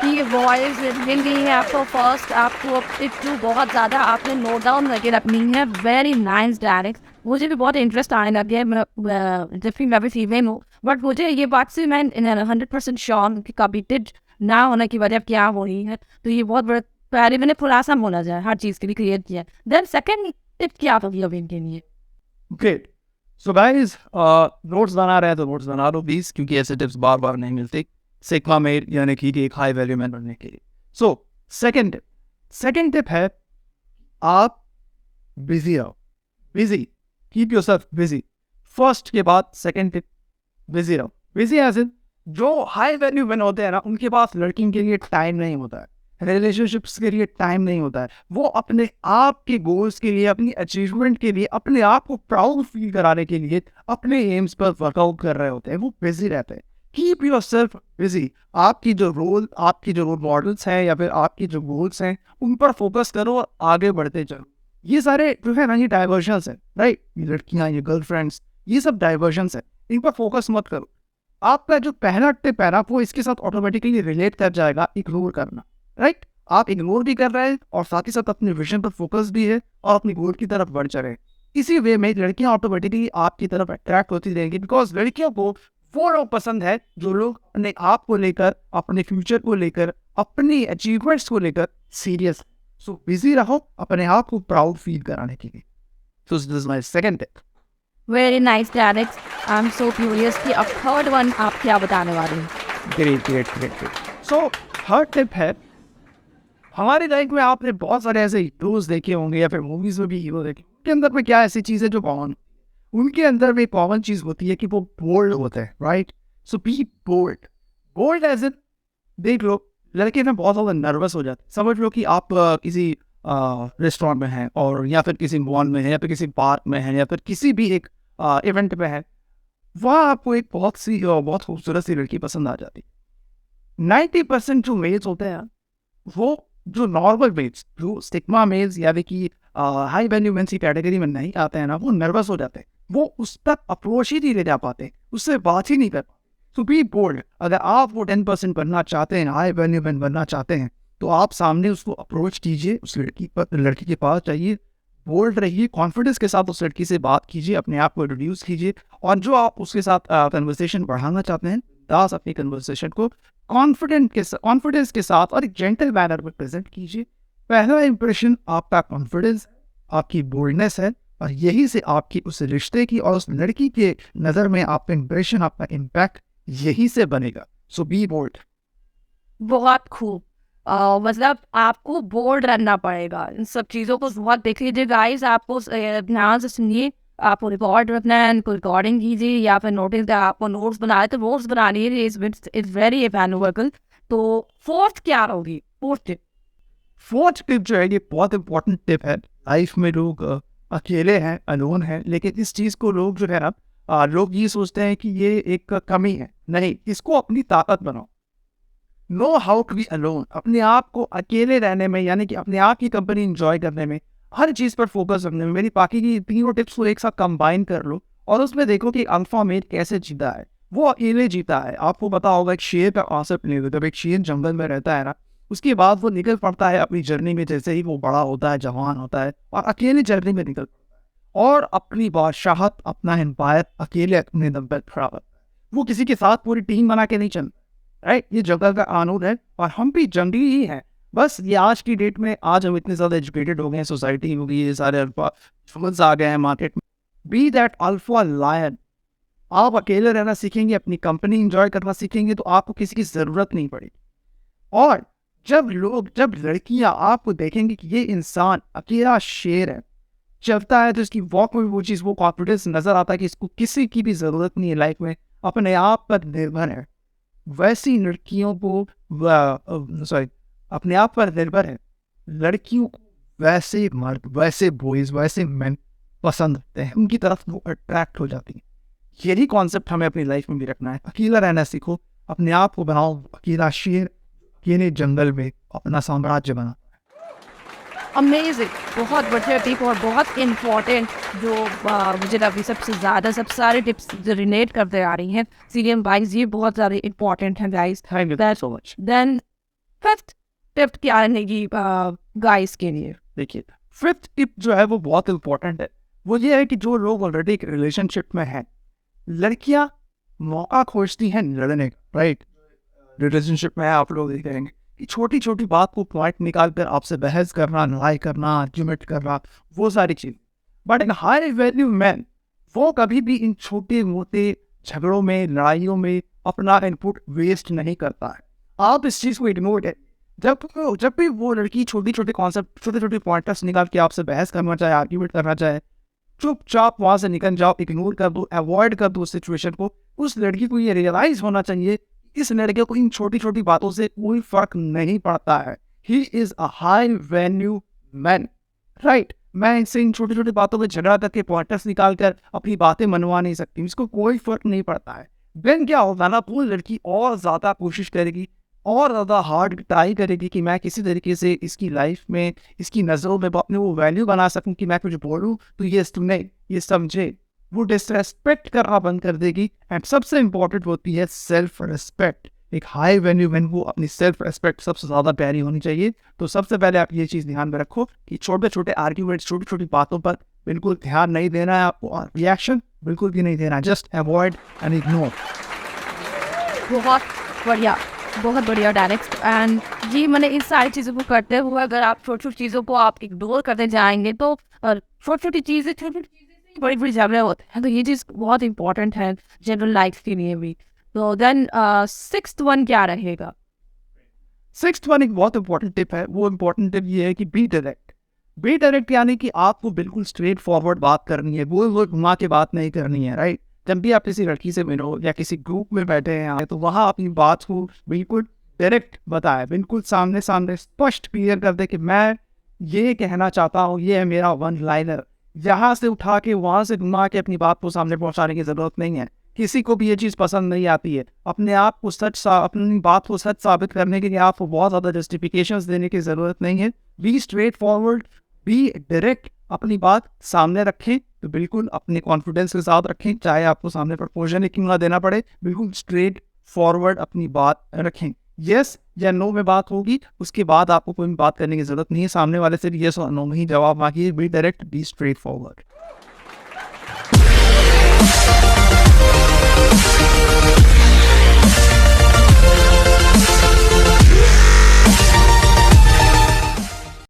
आपकी वॉइस मिल गई है आपको फर्स्ट, आपको टिप टू बहुत ज़्यादा आपने नोट डाउन करके रखनी है। वेरी नाइस डायरेक्ट, मुझे भी बहुत इंटरेस्ट आने लग गया है। जब भी मैं भी फीमेल हूँ, बट मुझे ये बात से मैं 100% श्योर हूँ कि कभी टिप ना होने की वजह क्या हो रही है। तो ये बहुत बड़ा पहले मैंने खुलासा बोला जाए हर चीज़ के लिए क्रिएट किया। देन सेकेंड टिप क्या होगी अभी इनके लिए? ग्रेट। सो गाइस, नोट्स बना रहे हैं तो नोट्स बना लो प्लीज, क्योंकि ऐसे टिप्स बार बार नहीं मिलते सिग्मा में, यानी कि एक हाई वैल्यू मैन बनने के लिए। सो सेकंड टिप है, आप बिजी रहो। Busy, keep yourself busy. First के बाद सेकंड टिप, बिजी रहो। बिजी एज इन, जो हाई वैल्यू मैन होते हैं ना, उनके पास लड़कियों के लिए टाइम नहीं होता है, रिलेशनशिप्स के लिए टाइम नहीं होता है। वो अपने आप के गोल्स के लिए, अपनी अचीवमेंट के लिए, अपने आप को प्राउड फील कराने के लिए अपने एम्स पर वर्कआउट कर रहे होते हैं। वो बिजी रहते हैं। Keep your self busy. आपकी जो रोल मॉडल्स हैं या फिर आपकी जो गोल्स हैं, उन पर फोकस करो और आगे बढ़ते चलो। ये सारे जो है ना, ये डाइवर्जन्स है, राइट? ये लड़कियां, ये गर्लफ्रेंड्स, ये सब डाइवर्जन्स है, इन पर फोकस मत करो। आपका जो पहला टिप है ना, वो इसके साथ ऑटोमेटिकली रिलेट कर जाएगा, इग्नोर करना, राइट? आप इग्नोर भी कर रहे हैं और साथ ही साथ अपने विजन पर फोकस भी है और अपनी गोल की तरफ बढ़ चले। इसी वे में लड़कियां ऑटोमेटिकली आपकी तरफ अट्रैक्ट होती रहेंगी, बिकॉज लड़कियों को वो लोग पसंद है जो लोग अपने आप को लेकर, अपने फ्यूचर को लेकर, अपनी अचीवमेंट्स को लेकर सीरियस। सो बिजी रहो अपने आप को प्राउड फील कराने के लिए। So this is my second tip. Very nice direct, I am so curious कि अब थर्ड वन आप क्या बताने वाले हैं? ग्रेट। सो थर्ड टिप है, हमारी लाइफ में आपने बहुत सारे ऐसे हीरोज देखे होंगे या फिर मूवीज में भी हीरो देखे, उनके अंदर में क्या ऐसी चीज़ है जो कॉमन, उनके अंदर में कॉमन चीज़ होती है कि वो बोल्ड होते हैं, right? So be bold as in, देख लो लड़के ना बहुत ज़्यादा नर्वस हो जाते हैं। समझ लो कि आप किसी रेस्टोरेंट में हैं, और या फिर किसी मॉल में है, या फिर किसी पार्क में है, या फिर किसी भी एक इवेंट में है। वहाँ आपको एक बहुत खूबसूरत सी लड़की पसंद आ जाती है। 90% जो मेल्स होते हैं, वो जो नॉर्मल मेल्स, जो स्टिग्मा मेल्स यानी कि हाई वैल्यू मेंस की कैटेगरी में नहीं आते हैं ना, वो नर्वस हो जाते हैं। वो उस तक अप्रोच ही नहीं ले जा पाते, उससे बात ही नहीं कर पाते। तो बी बोल्ड। अगर आप वो 10% बनना चाहते हैं, हाई वैल्यू मैन बनना चाहते हैं, तो आप सामने उसको अप्रोच कीजिए, उस लड़की के पास जाइए, बोल्ड रहिए, कॉन्फिडेंस के साथ उस लड़की से बात कीजिए, अपने आप को इंट्रोड्यूस कीजिए, और जो आप उसके साथ कन्वर्सेशन बढ़ाना चाहते हैं, दास अपनी कन्वर्सेशन को कॉन्फिडेंस के साथ और एक जेंटल मैनर में प्रेजेंट कीजिए। पहला इंप्रेशन आपका कॉन्फिडेंस, आपकी बोल्डनेस है, और यही से आपकी उस रिश्ते की और उस लड़की के नज़र में आपका इंप्रेशन, आपका इम्पैक्ट यही से बनेगा। सो बी बोल्ड। बहुत खूब। मतलब आपको बोल्ड रहना पड़ेगा, इन सब चीज़ों को बहुत देख लीजिए गाइस, आपको ध्यान से सुनिए, आपको रिकॉर्ड रखना है, कोई रिकॉर्डिंग कीजिए या फिर नोटिस, आपको नोट्स बनाए तो नोट्स बना लीजिए, इट्स वेरी वैल्यूएबल। तो फोर्थ क्या होगी? फोर्थ टिप जो है, ये बहुत इंपॉर्टेंट टिप है। लाइफ में लोग अकेले हैं, अलोन हैं, लेकिन इस चीज़ को लोग जो है ना, लोग ये सोचते हैं कि ये एक कमी है। नहीं, इसको अपनी ताकत बनाओ। Know how to be alone. अपने आप को अकेले रहने में, यानी कि अपने आप की कंपनी इंजॉय करने में, हर चीज़ पर फोकस रखने में, मेरी बाकी की तीनों टिप्स को एक साथ कंबाइन कर लो और उसमें देखो कि अल्फा मेल कैसे जीता है। वो अकेले जीता है। आपको पता होगा एक शेर का कॉन्सेप्ट नहीं होता। जब एक शेर जंगल में रहता है ना, उसके बाद वो निकल पड़ता है अपनी जर्नी में, जैसे ही वो बड़ा होता है, जवान होता है, और अकेले जर्नी में निकल पड़ता है और अपनी बादशाहत, अपना एम्पायर अकेले अपने दम पर खड़ा करता है। वो किसी के साथ पूरी टीम बना के नहीं चलता, राइट? ये जंगल का कानून है और हम भी जंगली ही हैं। बस ये आज की डेट में, आज हम इतने ज़्यादा एजुकेटेड हो गए हैं, सोसाइटी हो गई, ये सारे अल्फा समझ आ गए हैं मार्केट में। Be that alpha lion. आप अकेले रहना सीखेंगे, अपनी कंपनी इंजॉय करना सीखेंगे, तो आपको किसी की ज़रूरत नहीं पड़ेगी। और जब लड़कियां आपको देखेंगे कि ये इंसान अकेला शेर है, चलता है, तो इसकी वॉक में वो चीज़, वो कॉन्फिडेंस नज़र आता है कि इसको किसी की भी ज़रूरत नहीं है लाइफ में, अपने आप पर निर्भर है। वैसी लड़कियों को अपने आप पर निर्भर है लड़कियों को, वैसे मर्द, वैसे बॉयज, वैसे मैन पसंद होते हैं, उनकी तरफ वो अट्रैक्ट हो जाती है। यही कॉन्सेप्ट हमें अपनी लाइफ में भी रखना है। अकेला रहना सीखो, अपने आप को बनाओ अकेला शेर, अकेले जंगल में अपना साम्राज्य बना। अमेजिंग, बहुत बढ़िया टिप और बहुत इम्पोर्टेंट, जो मुझे अभी सबसे ज़्यादा सब सारे टिप्स रिलेट करते आ रही हैं सीरियम वाइज, ये बहुत ज़्यादा इम्पोर्टेंट है guys. Thank you so much. Then fifth tip क्या रहेगी गाइस के लिए? देखिए, फिफ्थ टिप जो है वो बहुत इंपॉर्टेंट है। वो ये है कि जो लोग ऑलरेडी एक रिलेशनशिप में हैं, लड़कियां मौका खोजती हैं लड़ने का, राइट? रिलेशनशिप में है, आप लोग देख रहेंगे कि छोटी छोटी बात को पॉइंट निकाल कर आपसे बहस करना, लड़ाई करना, आर्ग्यूमेंट करना, वो सारी चीज। But in high value man, वो कभी भी इन छोटे मोटे झगड़ों में, लड़ाइयों में अपना इनपुट वेस्ट नहीं करता है। आप इस चीज को इग्नोर करें। जब भी वो लड़की छोटी छोटी कॉन्सेप्ट, छोटे छोटे पॉइंटर्स निकाल के आपसे बहस करना चाहे, आर्ग्यूमेंट करना चाहे, चुपचाप वहां से निकल जाओ, इग्नोर कर दो, अवॉइड कर दो उस सिचुएशन को। उस लड़की को ये रियलाइज होना चाहिए इस लड़के को इन छोटी छोटी बातों से कोई फर्क नहीं पड़ता है। He is a high value man, right? मैं इससे इन छोटी छोटी बातों में झगड़ा करके पॉइंटर्स निकाल कर अपनी बातें मनवा नहीं सकती, इसको कोई फर्क नहीं पड़ता है। देन क्या होगा ना, वो लड़की और ज्यादा कोशिश करेगी, और ज्यादा हार्ड ट्राई करेगी कि मैं किसी तरीके से इसकी लाइफ में, इसकी नजरों में अपने वो वैल्यू बना सकूं कि मैं कुछ बोलूं तो ये सुने, ये समझे। वो डिसरेस्पेक्ट करना बंद कर देगी। एंड सबसे इंपॉर्टेंट होती है सेल्फ रिस्पेक्ट। एक हाई वैल्यू मैन को अपनी सेल्फ रिस्पेक्ट सबसे ज्यादा प्यारी होनी चाहिए। तो सबसे पहले आप ये चीज ध्यान में रखो कि छोटे छोटे आर्ग्यूमेंट, छोटी छोटी बातों पर बिल्कुल ध्यान नहीं देना है आपको, और रिएक्शन बिल्कुल भी नहीं देना है। Just avoid and ignore. बहुत बढ़िया, बहुत बढ़िया डायरेक्ट। एंड जी, मैंने इस सारी चीज़ों को करते हुए अगर आप छोटी छोटी चीज़ों को आप इग्नोर करते जाएंगे तो छोटी छोटी चीज़ें से बड़ी बड़ी झगड़े होते हैं। तो ये चीज़ बहुत इंपॉर्टेंट है जनरल लाइफ के लिए भी। तो देन सिक्स्थ वन क्या रहेगा? सिक्स्थ वन एक बहुत इंपॉर्टेंट टिप है। वो इंपॉर्टेंट टिप ये है कि बी डायरेक्ट। बी डायरेक्ट यानी कि आपको बिल्कुल स्ट्रेट फॉरवर्ड बात करनी है, वो घुमा के बात नहीं करनी है, राइट? जब भी आप किसी लड़की से मिलो या किसी ग्रुप में बैठे हैं तो वहाँ अपनी बात को बिल्कुल डायरेक्ट बताए, बिल्कुल सामने सामने स्पष्ट क्लियर कर दे कि मैं ये कहना चाहता हूँ, ये है मेरा वन लाइनर। यहाँ से उठा के वहाँ से घुमा के अपनी बात को सामने पहुँचाने की ज़रूरत नहीं है। किसी को भी ये चीज़ पसंद नहीं आती है। अपने आप को अपनी बात को सच साबित करने के लिए आपको बहुत ज़्यादा जस्टिफिकेशंस देने की ज़रूरत नहीं है। Be straightforward, be direct, अपनी बात सामने रखें तो बिल्कुल अपने कॉन्फिडेंस के साथ रखें, चाहे आपको सामने प्रपोजल क्यों ना देना पड़े, बिल्कुल स्ट्रेट फॉरवर्ड अपनी बात रखें। यस या नो में बात होगी, उसके बाद आपको कोई बात करने की जरूरत नहीं है। सामने वाले से यस और नो में ही जवाब मांगिए। Be direct, be straight forward.